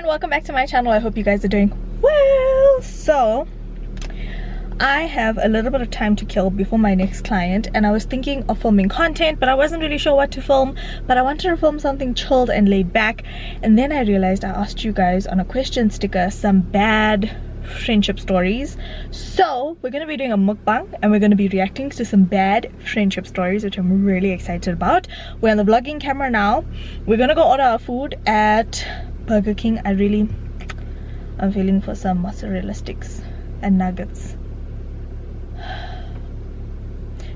welcome back to my channel. I hope you guys are doing well. So I have a little bit of time to kill before my next client, and I was thinking of filming content, but I wasn't really sure what to film. But I wanted to film something chilled and laid back, and then I realized I asked you guys on a question sticker some bad friendship stories. So we're gonna be doing a mukbang and we're gonna be reacting to some bad friendship stories, which I'm really excited about. We're on the vlogging camera now. We're gonna go order our food at Burger King. I'm feeling for some mozzarella sticks and nuggets.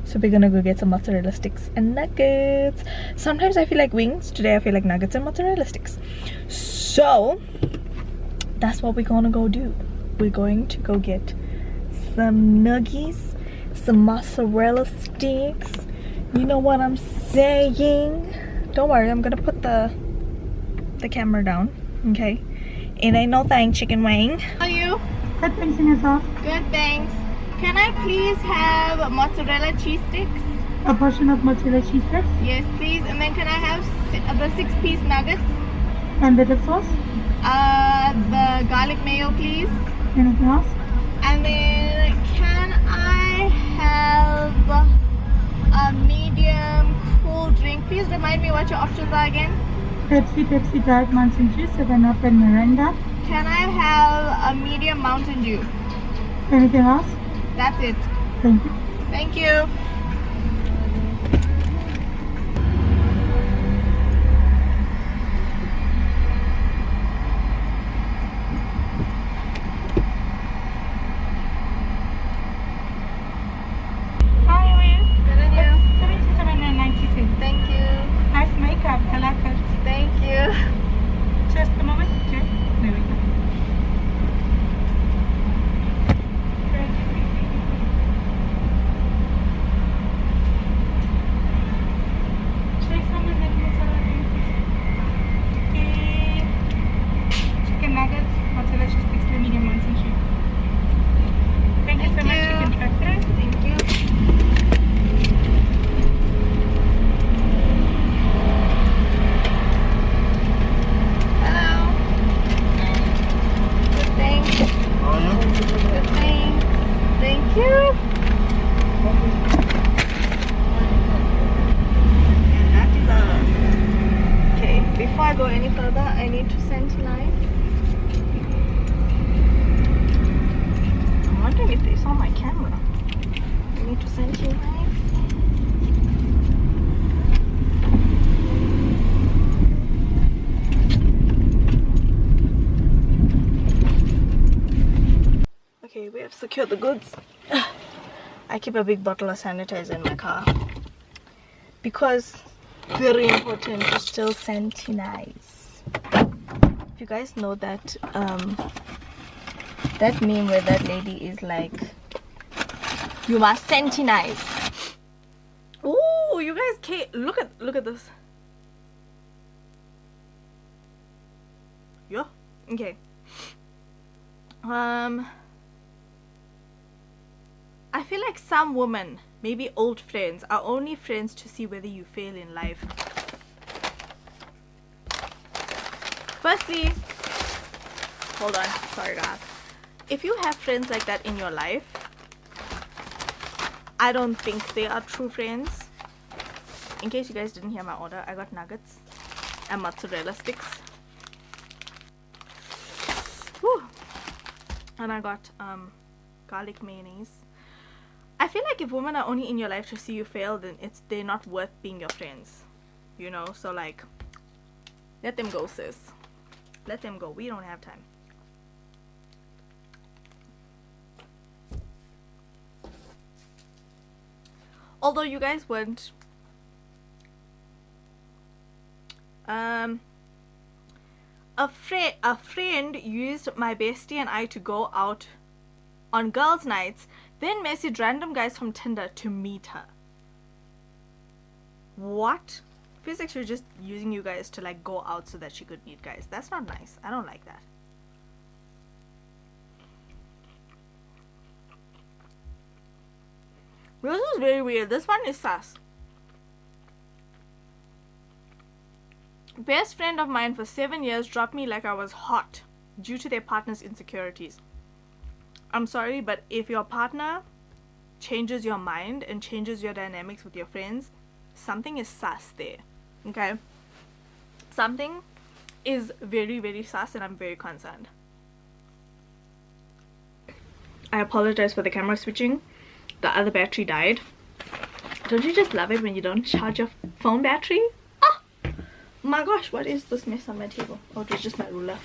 So we're gonna go get some mozzarella sticks and nuggets. Sometimes I feel like wings. Today I feel like nuggets and mozzarella sticks. So that's what we're gonna go do. We're going to go get some nuggies, some mozzarella sticks. You know what I'm saying? Don't worry, I'm gonna put the camera down, okay? It ain't no thing, chicken wing. How are you? Good, thanks, and yourself? Good, thanks. Can I please have mozzarella cheese sticks? A portion of mozzarella cheese sticks? Yes, please. And then can I have the 6-piece nuggets? And the dip sauce? The garlic mayo, please. Anything else? And then can I have a medium cool drink? Please remind me what your options are again. Pepsi, Diet Mountain Dew, 7-Up and Miranda. Can I have a medium Mountain Dew? Anything else? That's it. Thank you. Thank you. How are you? Good and you? It's 77.96. Thank you. Nice makeup. I like it. Thank you. Just a moment. Okay. There we go. Check some of that mozzarella. Okay. Chicken nuggets, mozzarella cheese sticks, the medium ones and cheese. Thank you so much, chicken tractor. Thank you. Hello. Good thanks. Good thanks. Thank you. And that is us. Okay, before I go any further, I need to sanitize. I'm wondering if they saw my camera. I need to sanitize. Okay, we have secured the goods. I keep a big bottle of sanitizer in my car because very important to still sanitize. If you guys know that that meme where that lady is like, you must sanitize. Ooh, you guys can't look at this. Yeah. Okay. I feel like some women, maybe old friends, are only friends to see whether you fail in life. Firstly, hold on, sorry guys. If you have friends like that in your life, I don't think they are true friends. In case you guys didn't hear my order, I got nuggets and mozzarella sticks. Whew. And I got garlic mayonnaise. I feel like if women are only in your life to see you fail, then they're not worth being your friends, you know. So like, let them go, sis. Let them go. We don't have time. Although you guys weren't a friend used my bestie and I to go out on girls' nights, then messaged random guys from Tinder to meet her. What? Feels like she was just using you guys to like go out so that she could meet guys. That's not nice. I don't like that. This is very weird. This one is sus. Best friend of mine for 7 years dropped me like I was hot due to their partner's insecurities. I'm sorry, but if your partner changes your mind and changes your dynamics with your friends, something is sus there. Okay? Something is very, very sus, and I'm very concerned. I apologize for the camera switching. The other battery died. Don't you just love it when you don't charge your phone battery? Oh my gosh, what is this mess on my table? Oh, it was just my ruler.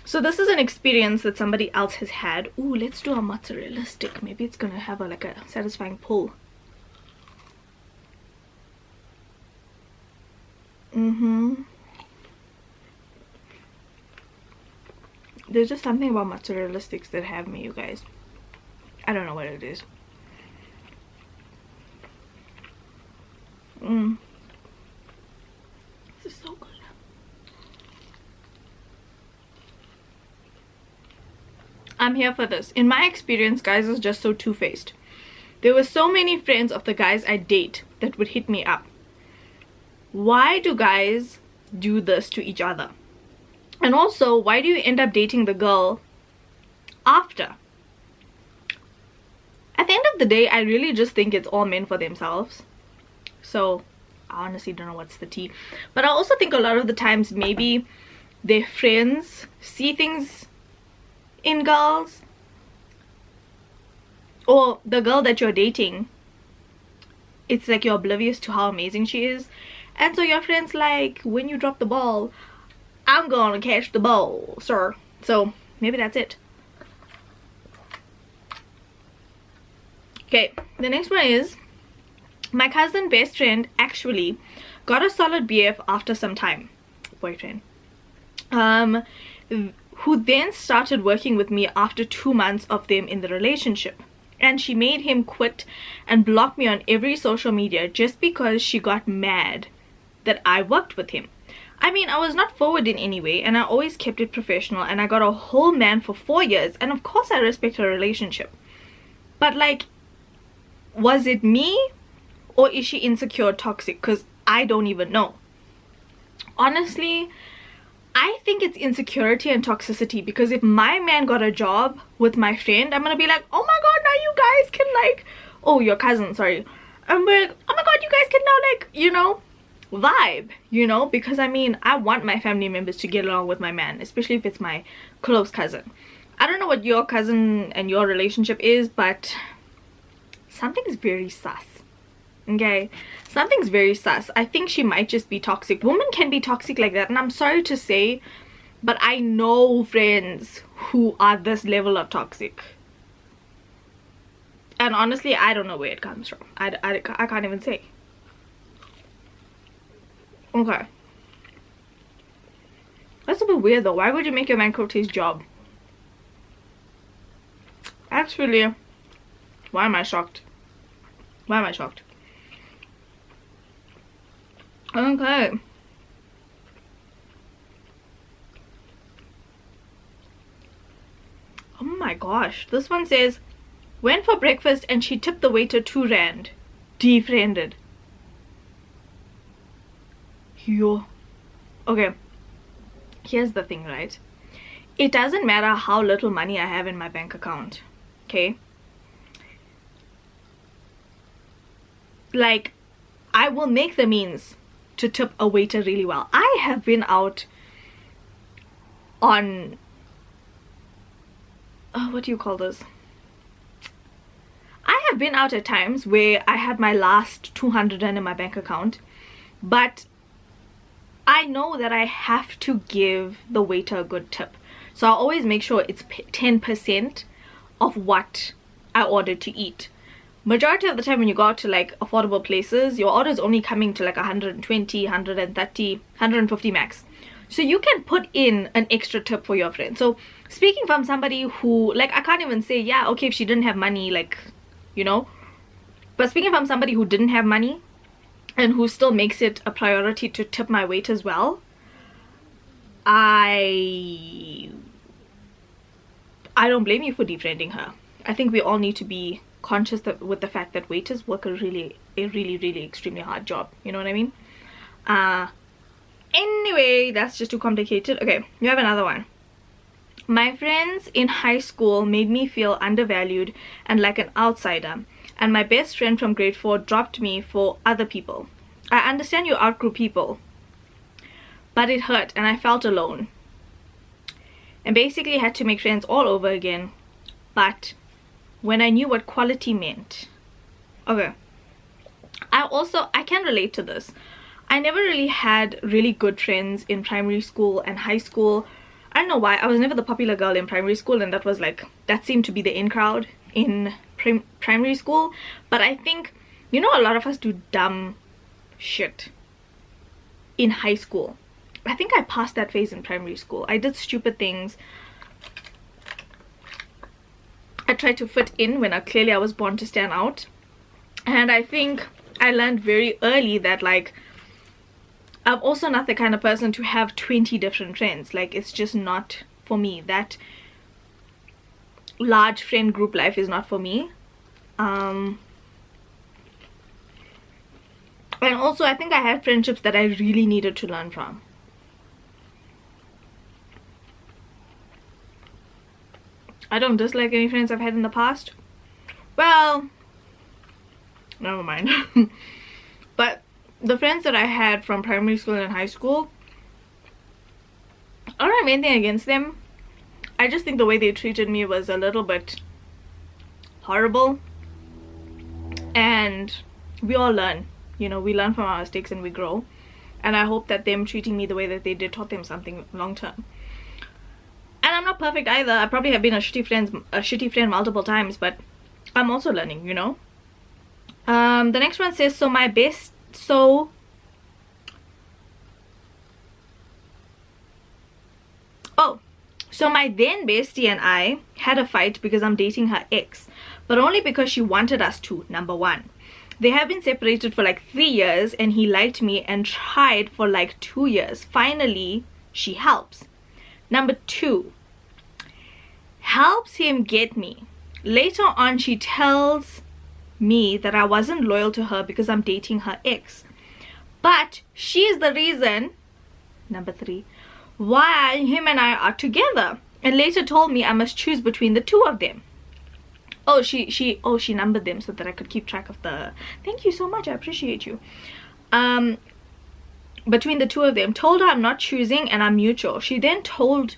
So this is an experience that somebody else has had. Ooh, let's do a mozzarella stick. Maybe it's gonna have like a satisfying pull. There's just something about mozzarella sticks that have me, you guys. I don't know what it is. This is so good. I'm here for this. In my experience, guys is just so two-faced. There were so many friends of the guys I date that would hit me up. Why do guys do this to each other? And also, why do you end up dating the girl after? At the end of the day, I really just think it's all men for themselves. So I honestly don't know what's the tea. But I also think a lot of the times maybe their friends see things in girls, or the girl that you're dating, it's like you're oblivious to how amazing she is, and so your friend's like, when you drop the ball, I'm gonna catch the ball, sir. So maybe that's it. Okay, the next one is, my cousin best friend actually got a solid BF after some time, boyfriend, who then started working with me after 2 months of them in the relationship. And she made him quit and block me on every social media just because she got mad that I worked with him. I mean, I was not forward in any way, and I always kept it professional, and I got a whole man for 4 years, and of course I respect her relationship. But like, was it me, or is she insecure, toxic? Because I don't even know. Honestly, I think it's insecurity and toxicity, because if my man got a job with my friend, I'm gonna be like, oh my god, now you guys can like, oh, your cousin, sorry. I'm like, oh my god, you guys can now like, you know, vibe, you know, because I mean, I want my family members to get along with my man, especially if it's my close cousin. I don't know what your cousin and your relationship is, but something's very sus. Okay, something's very sus. I think she might just be toxic. Women can be toxic like that, and I'm sorry to say, but I know friends who are this level of toxic, and honestly I don't know where it comes from. I can't even say. Okay, that's a bit weird though. Why would you make your man quit his job? Actually, why am I shocked? Why am I shocked? Okay. Oh my gosh. This one says, went for breakfast and she tipped the waiter 2 rand. Defriended. Yo. Okay. Here's the thing, right? It doesn't matter how little money I have in my bank account. Okay? Like, I will make the means to tip a waiter really well. I have been out on what do you call this? I have been out at times where I had my last 200 rand in my bank account, but I know that I have to give the waiter a good tip. So I always make sure it's 10% of what I ordered to eat. Majority of the time when you go out to like affordable places, your order is only coming to like 120, 130, 150 max. So you can put in an extra tip for your friend. So speaking from somebody who, like, I can't even say, yeah, okay, if she didn't have money, like, you know. But speaking from somebody who didn't have money and who still makes it a priority to tip my wait as well, I don't blame you for defriending her. I think we all need to be conscious that with the fact that waiters work a really extremely hard job, you know what I mean? Anyway, that's just too complicated. Okay, we have another one. My friends in high school made me feel undervalued and like an outsider, and my best friend from grade 4 dropped me for other people. I understand you outgrew people, but it hurt and I felt alone and basically had to make friends all over again. But when I knew what quality meant, okay, I can relate to this. I never really had really good friends in primary school and high school. I don't know why. I was never the popular girl in primary school, and that seemed to be the in crowd in primary school. But I think, you know, a lot of us do dumb shit in high school. I think I passed that phase in primary school. I did stupid things. I tried to fit in when clearly I was born to stand out. And I think I learned very early that, like, I'm also not the kind of person to have 20 different friends. Like, it's just not for me. That large friend group life is not for me. And also, I think I had friendships that I really needed to learn from. I don't dislike any friends I've had in the past. Well, never mind. But the friends that I had from primary school and high school, I don't have anything against them. I just think the way they treated me was a little bit horrible. And we all learn. You know, we learn from our mistakes and we grow. And I hope that them treating me the way that they did taught them something long term. And I'm not perfect either. I probably have been a shitty friend multiple times, but I'm also learning, you know. The next one says, so my then bestie and I had a fight because I'm dating her ex, but only because she wanted us to. Number one, they have been separated for like 3 years and he liked me and tried for like 2 years. Finally, she helps. Number two, helps him get me. Later on, she tells me that I wasn't loyal to her because I'm dating her ex, but she's the reason, number three, why him and I are together, and later told me I must choose between the two of them. Oh, she numbered them so that I could keep track of the, thank you so much, I appreciate you. Between the two of them, told her I'm not choosing and I'm mutual. She then told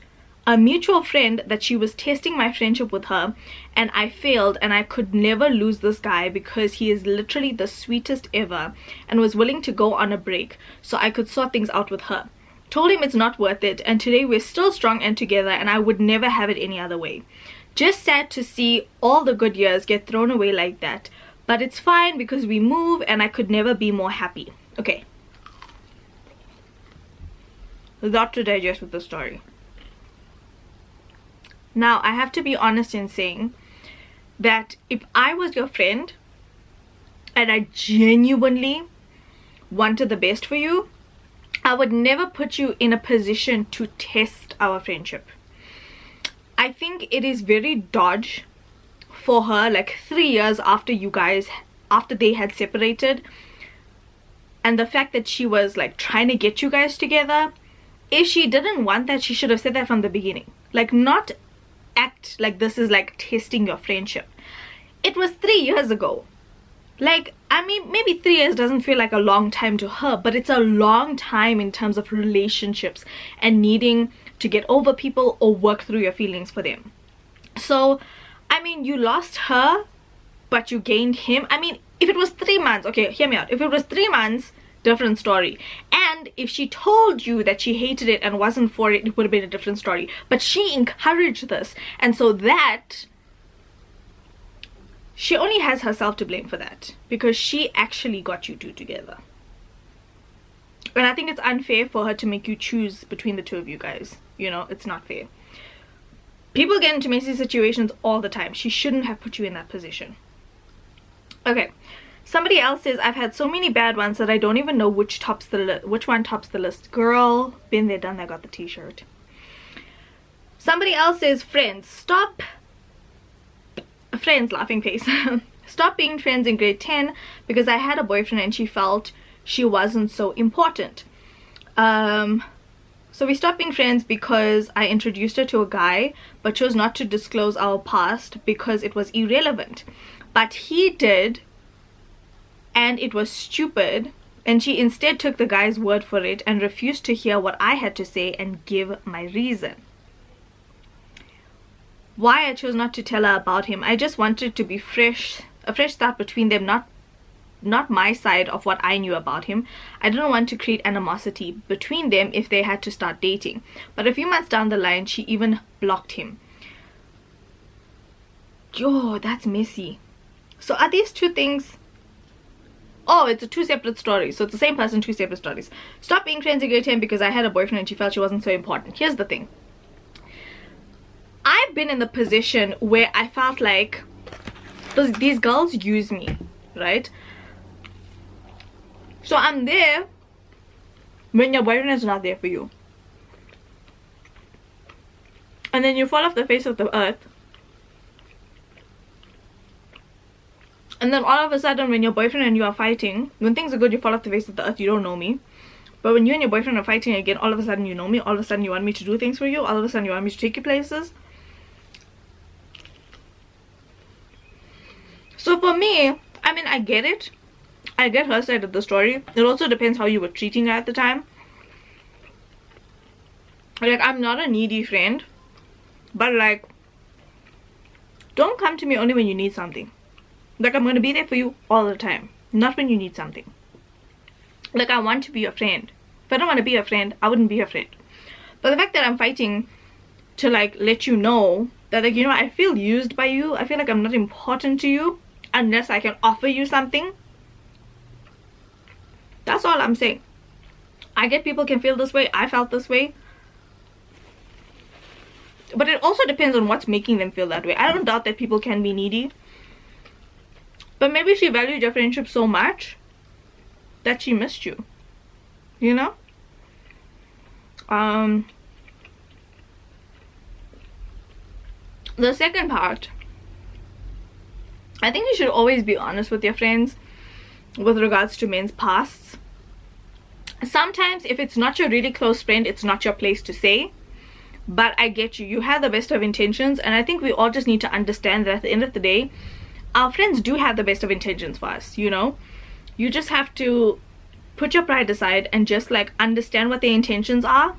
a mutual friend that she was testing my friendship with her, and I failed, and I could never lose this guy because he is literally the sweetest ever and was willing to go on a break so I could sort things out with her. Told him it's not worth it, and today we're still strong and together, and I would never have it any other way. Just sad to see all the good years get thrown away like that, but it's fine because we move and I could never be more happy. Okay, a lot to digest with the story. Now, I have to be honest in saying that if I was your friend and I genuinely wanted the best for you, I would never put you in a position to test our friendship. I think it is very dodge for her, like 3 years after they had separated, and the fact that she was like trying to get you guys together. If she didn't want that, she should have said that from the beginning. Like, not act like this is like testing your friendship. It was 3 years ago. Like, I mean, maybe 3 years doesn't feel like a long time to her, but it's a long time in terms of relationships and needing to get over people or work through your feelings for them. So, I mean, you lost her, but you gained him. I mean, if it was 3 months, okay, hear me out. If it was 3 months, different story. And if she told you that she hated it and wasn't for it, it would have been a different story. But she encouraged this, and so that she only has herself to blame for that, because she actually got you two together. And I think it's unfair for her to make you choose between the two of you guys. You know, it's not fair. People get into messy situations all the time. She shouldn't have put you in that position. Okay, somebody else says, I've had so many bad ones that I don't even know which one tops the list. Girl, been there, done that, got the t-shirt. Somebody else says, friends, laughing face. Stop being friends in grade 10 because I had a boyfriend and she felt she wasn't so important. So we stopped being friends because I introduced her to a guy but chose not to disclose our past because it was irrelevant. But he did, and it was stupid, and she instead took the guy's word for it and refused to hear what I had to say and give my reason. Why I chose not to tell her about him, I just wanted to be a fresh start between them, not my side of what I knew about him. I didn't want to create animosity between them if they had to start dating. But a few months down the line, she even blocked him. Yo, that's messy. So are these two things... Oh, it's two separate stories. So it's the same person, two separate stories. Stop being friends again because I had a boyfriend and she felt she wasn't so important. Here's the thing. I've been in the position where I felt like these girls use me, right? So I'm there when your boyfriend is not there for you. And then you fall off the face of the earth. And then all of a sudden when your boyfriend and you are fighting, when things are good you fall off the face of the earth, you don't know me. But when you and your boyfriend are fighting again, all of a sudden you know me. All of a sudden you want me to do things for you. All of a sudden you want me to take you places. So for me, I mean, I get it. I get her side of the story. It also depends how you were treating her at the time. Like, I'm not a needy friend, but like, don't come to me only when you need something. Like, I'm gonna be there for you all the time, not when you need something. Like, I want to be your friend. If I don't want to be your friend, I wouldn't be your friend. But the fact that I'm fighting to like let you know that, like, you know, I feel used by you, I feel like I'm not important to you unless I can offer you something. That's all I'm saying. I get people can feel this way. I felt this way. But it also depends on what's making them feel that way. I don't doubt that people can be needy. But maybe she valued your friendship so much that she missed you. You know? The second part, I think you should always be honest with your friends with regards to men's pasts. Sometimes if it's not your really close friend, it's not your place to say. But I get you. You have the best of intentions, and I think we all just need to understand that at the end of the day, our friends do have the best of intentions for us, you know? You just have to put your pride aside and just like understand what their intentions are.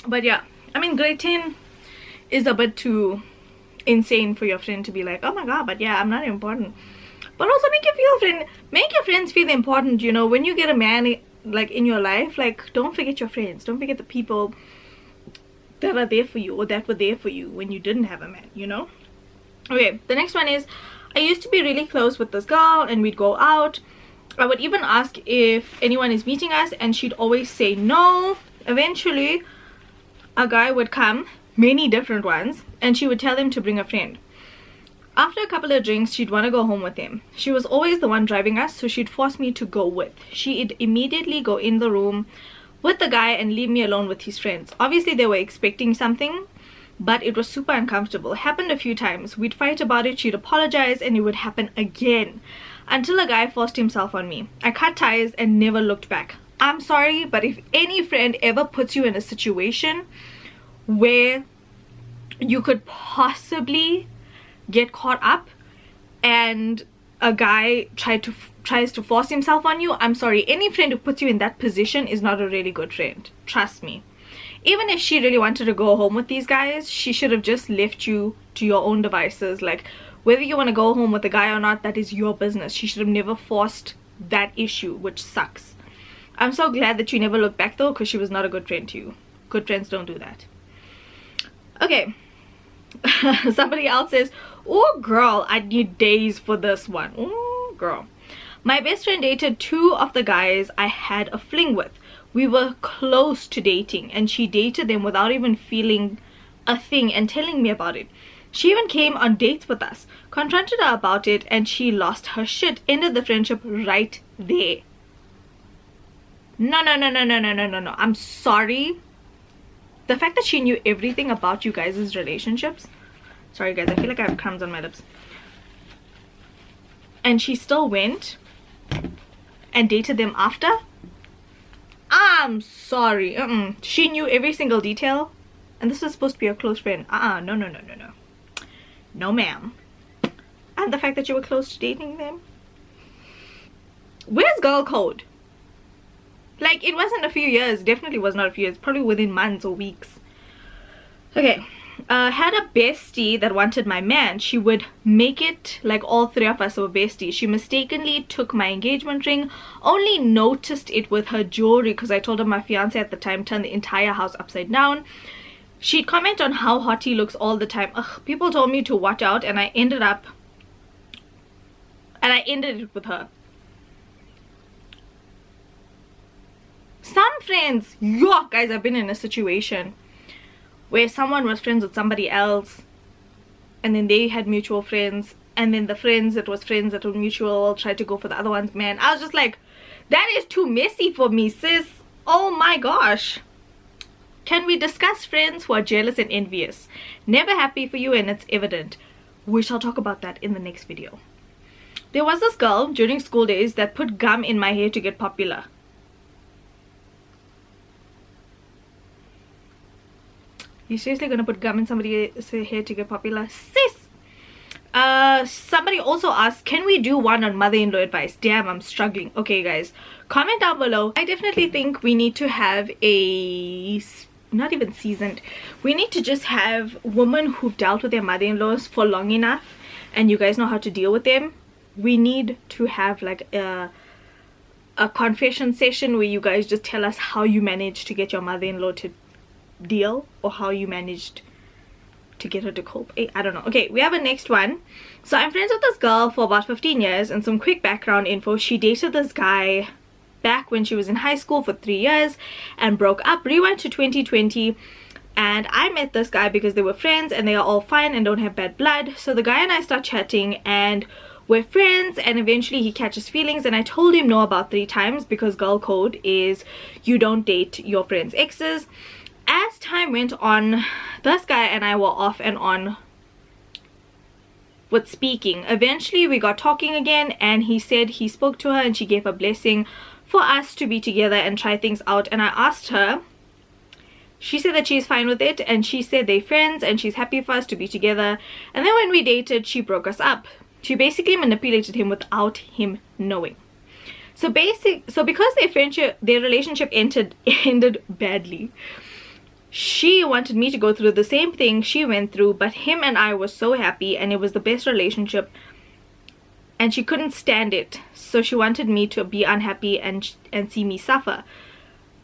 But yeah, I mean, grade 10 is a bit too insane for your friend to be like, oh my god, but yeah, I'm not important. But also make your friends feel important, you know? When you get a man like in your life, like, don't forget your friends. Don't forget the people that are there for you, or that were there for you when you didn't have a man, you know? Okay, the next one is, I used to be really close with this girl and we'd go out. I would even ask if anyone is meeting us and she'd always say no. Eventually a guy would come, many different ones, and she would tell him to bring a friend. After a couple of drinks, she'd want to go home with him. She was always the one driving us, so she'd force me to go with. She'd immediately go in the room with the guy and leave me alone with his friends. Obviously they were expecting something, but it was super uncomfortable. It happened a few times. We'd fight about it, she'd apologize, and it would happen again until a guy forced himself on me. I cut ties and never looked back. I'm sorry, but if any friend ever puts you in a situation where you could possibly get caught up and a guy tries to force himself on you, I'm sorry, any friend who puts you in that position is not a really good friend. Trust me. Even if she really wanted to go home with these guys, she should have just left you to your own devices. Like, whether you want to go home with a guy or not, that is your business. She should have never forced that issue, which sucks. I'm so glad that you never looked back though, because she was not a good friend to you. Good friends don't do that. Okay. Somebody else says, oh girl, I need days for this one. Oh girl. My best friend dated 2 of the guys I had a fling with. We were close to dating, and she dated them without even feeling a thing and telling me about it. She even came on dates with us. Confronted her about it and she lost her shit. Ended the friendship right there. No. I'm sorry. The fact that she knew everything about you guys' relationships. Sorry guys, I feel like I have crumbs on my lips. And she still went and dated them after. I'm sorry. She knew every single detail, and this was supposed to be a close friend. No. No, ma'am. And the fact that you were close to dating them. Where's girl code? Like, it wasn't a few years. Definitely was not a few years. Probably within months or weeks. Okay. Had a bestie that wanted my man. She would make it like all three of us were besties. She mistakenly took my engagement ring, only noticed it with her jewelry because I told her my fiance at the time turned the entire house upside down. She'd comment on how hot he looks all the time. Ugh, people told me to watch out, and I ended it with her. Some friends, yo, guys, I've been in a situation where someone was friends with somebody else, and then they had mutual friends, and then the friends that were mutual tried to go for the other one's man. I was just like, that is too messy for me, sis. Oh my gosh. Can we discuss friends who are jealous and envious? Never happy for you, and it's evident. We shall talk about that in the next video. There was this girl during school days that put gum in my hair to get popular. You seriously gonna put gum in somebody's hair to get popular? Sis! Somebody also asked, can we do one on mother-in-law advice? Damn, I'm struggling. Okay, guys, comment down below. I definitely think we need to have a... not even seasoned. We need to just have women who've dealt with their mother-in-laws for long enough, and you guys know how to deal with them. We need to have like a confession session where you guys just tell us how you managed to get your mother-in-law to deal, or how you managed to get her to cope. I don't know. Okay, we have a next one. So I'm friends with this girl for about 15 years, and some quick background info. She dated this guy back when she was in high school for 3 years and broke up. Rewind to 2020, and I met this guy because they were friends and they are all fine and don't have bad blood. So the guy and I start chatting and we're friends, and eventually he catches feelings, and I told him no about 3 times because girl code is you don't date your friends' exes. As time went on, this guy and I were off and on with speaking. Eventually we got talking again, and he said he spoke to her and she gave a blessing for us to be together and try things out. And I asked her, she said that she's fine with it, and she said they're friends and she's happy for us to be together. And then when we dated, she broke us up. She basically manipulated him without him knowing. So because their relationship ended badly, she wanted me to go through the same thing she went through, but him and I were so happy and it was the best relationship, and she couldn't stand it. So she wanted me to be unhappy and see me suffer.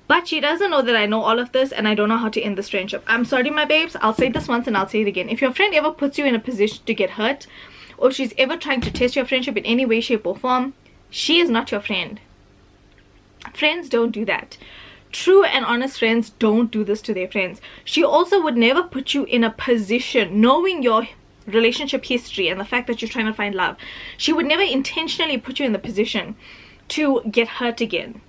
But she doesn't know that I know all of this, and I don't know how to end this friendship. I'm sorry, my babes. I'll say this once and I'll say it again. If your friend ever puts you in a position to get hurt, or she's ever trying to test your friendship in any way, shape or form, she is not your friend. Friends don't do that. True and honest friends don't do this to their friends. She also would never put you in a position, knowing your relationship history and the fact that you're trying to find love, she would never intentionally put you in the position to get hurt again.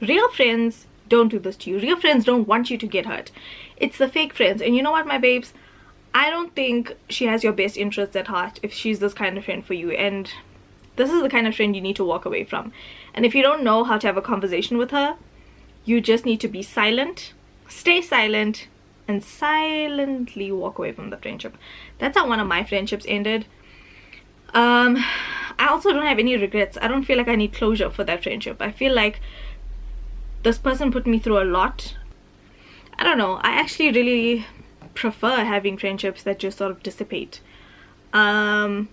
Real friends don't do this to you. Real friends don't want you to get hurt. It's the fake friends. And you know what, my babes, I don't think she has your best interests at heart if she's this kind of friend for you. And this is the kind of friend you need to walk away from. And if you don't know how to have a conversation with her, you just need to be silent, stay silent, and silently walk away from the friendship. That's how one of my friendships ended. I also don't have any regrets. I don't feel like I need closure for that friendship. I feel like this person put me through a lot. I don't know. I actually really prefer having friendships that just sort of dissipate. Because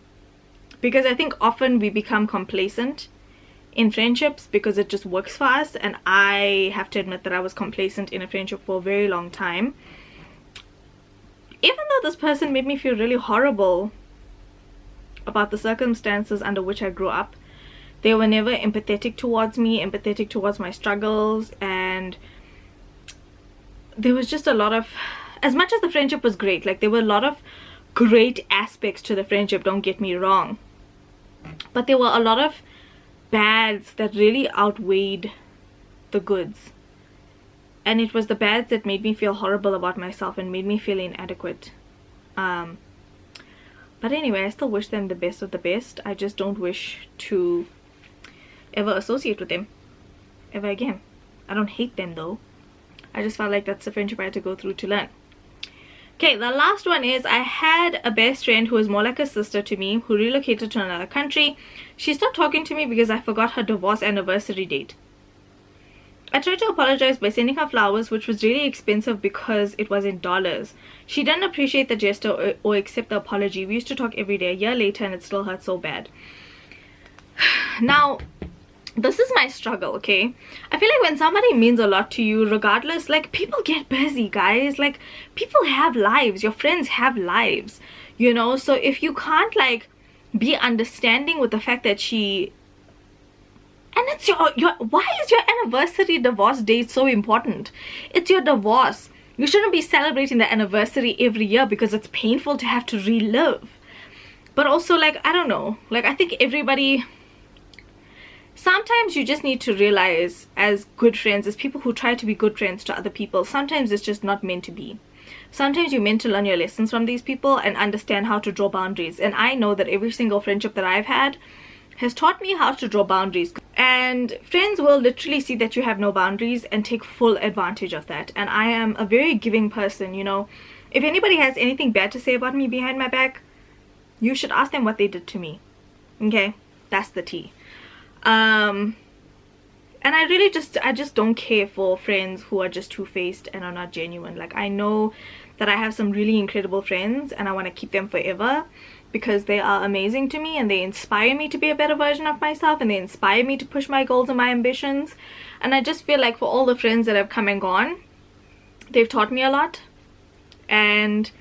I think often we become complacent in friendships because it just works for us, and I have to admit that I was complacent in a friendship for a very long time. Even though this person made me feel really horrible about the circumstances under which I grew up, they were never empathetic towards me, empathetic towards my struggles, and there was just a lot of, as much as the friendship was great, like there were a lot of great aspects to the friendship, don't get me wrong, but there were a lot of bads that really outweighed the goods, and it was the bads that made me feel horrible about myself and made me feel inadequate. But anyway, I still wish them the best of the best. I just don't wish to ever associate with them ever again. I don't hate them though. I just felt like that's the friendship I had to go through to learn. Okay, the last one is I had a best friend who was more like a sister to me, who relocated to another country. She stopped talking to me because I forgot her divorce anniversary date. I tried to apologize by sending her flowers, which was really expensive because it was in dollars. She didn't appreciate the gesture or accept the apology. We used to talk every day. A year later and it still hurt so bad. Now, this is my struggle, okay? I feel like when somebody means a lot to you, regardless, like, people get busy, guys. Like, people have lives. Your friends have lives, you know? So if you can't, like, be understanding with the fact that she... And it's your why is your anniversary divorce date so important? It's your divorce. You shouldn't be celebrating the anniversary every year because it's painful to have to relive. But also, like, I don't know. Like, I think everybody... Sometimes you just need to realize, as good friends, as people who try to be good friends to other people, sometimes it's just not meant to be. Sometimes you're meant to learn your lessons from these people and understand how to draw boundaries. And I know that every single friendship that I've had has taught me how to draw boundaries. And friends will literally see that you have no boundaries and take full advantage of that. And I am a very giving person, you know. If anybody has anything bad to say about me behind my back, you should ask them what they did to me. Okay? That's the tea. And I just don't care for friends who are just two-faced and are not genuine. Like, I know that I have some really incredible friends and I want to keep them forever because they are amazing to me and they inspire me to be a better version of myself and they inspire me to push my goals and my ambitions. And I just feel like for all the friends that have come and gone, they've taught me a lot. And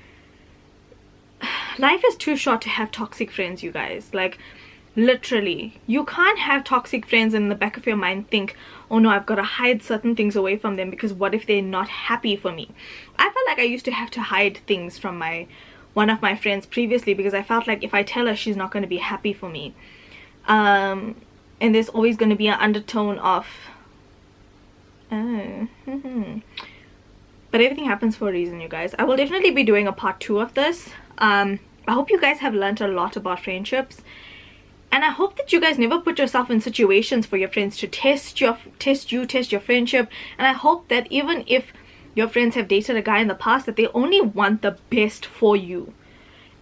life is too short to have toxic friends, you guys. Like, literally, you can't have toxic friends and in the back of your mind think, oh no, I've got to hide certain things away from them because what if they're not happy for me? I felt like I used to have to hide things from one of my friends previously because I felt like if I tell her, she's not going to be happy for me. And there's always going to be an undertone of but everything happens for a reason, you guys. I will definitely be doing a part 2 of this. I hope you guys have learned a lot about friendships. And I hope that you guys never put yourself in situations for your friends to test your friendship. And I hope that even if your friends have dated a guy in the past, that they only want the best for you.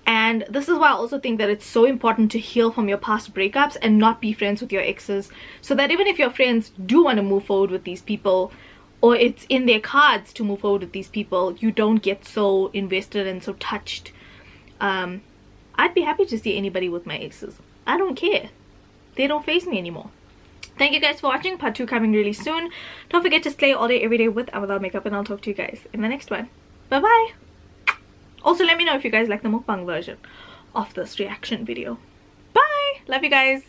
And this is why I also think that it's so important to heal from your past breakups and not be friends with your exes. So that even if your friends do want to move forward with these people, or it's in their cards to move forward with these people, you don't get so invested and so touched. I'd be happy to see anybody with my exes. I don't care. They don't face me anymore. Thank you guys for watching. Part 2 coming really soon. Don't forget to slay all day every day with and without makeup, and I'll talk to you guys in the next one. Bye bye. Also, let me know if you guys like the mukbang version of this reaction video. Bye. Love you guys.